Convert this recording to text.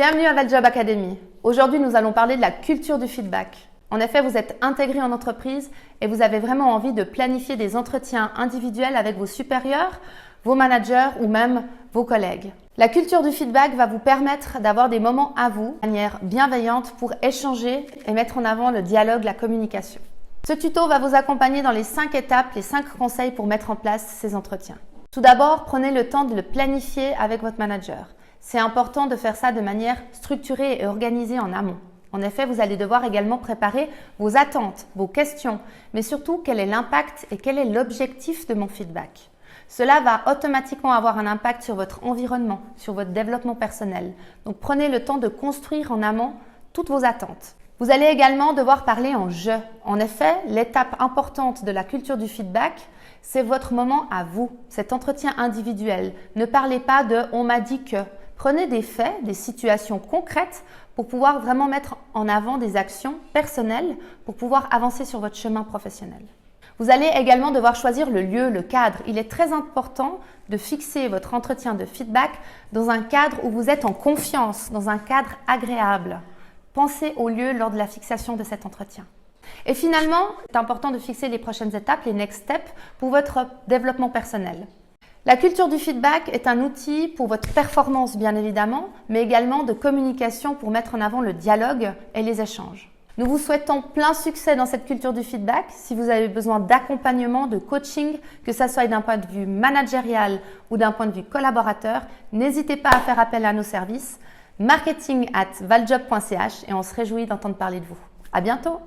Bienvenue à Valjob Academy. Aujourd'hui, nous allons parler de la culture du feedback. En effet, vous êtes intégré en entreprise et vous avez vraiment envie de planifier des entretiens individuels avec vos supérieurs, vos managers ou même vos collègues. La culture du feedback va vous permettre d'avoir des moments à vous, de manière bienveillante, pour échanger et mettre en avant le dialogue, la communication. Ce tuto va vous accompagner dans les 5 étapes, les 5 conseils pour mettre en place ces entretiens. Tout d'abord, prenez le temps de le planifier avec votre manager. C'est important de faire ça de manière structurée et organisée en amont. En effet, vous allez devoir également préparer vos attentes, vos questions, mais surtout quel est l'impact et quel est l'objectif de mon feedback. Cela va automatiquement avoir un impact sur votre environnement, sur votre développement personnel. Donc prenez le temps de construire en amont toutes vos attentes. Vous allez également devoir parler en « je ». En effet, l'étape importante de la culture du feedback, c'est votre moment à vous, cet entretien individuel. Ne parlez pas de « on m'a dit que ». Prenez des faits, des situations concrètes pour pouvoir vraiment mettre en avant des actions personnelles pour pouvoir avancer sur votre chemin professionnel. Vous allez également devoir choisir le lieu, le cadre. Il est très important de fixer votre entretien de feedback dans un cadre où vous êtes en confiance, dans un cadre agréable. Pensez au lieu lors de la fixation de cet entretien. Et finalement, c'est important de fixer les prochaines étapes, les next steps, pour votre développement personnel. La culture du feedback est un outil pour votre performance, bien évidemment, mais également de communication pour mettre en avant le dialogue et les échanges. Nous vous souhaitons plein succès dans cette culture du feedback. Si vous avez besoin d'accompagnement, de coaching, que ce soit d'un point de vue managérial ou d'un point de vue collaborateur, n'hésitez pas à faire appel à nos services marketing@valjob.ch et on se réjouit d'entendre parler de vous. À bientôt!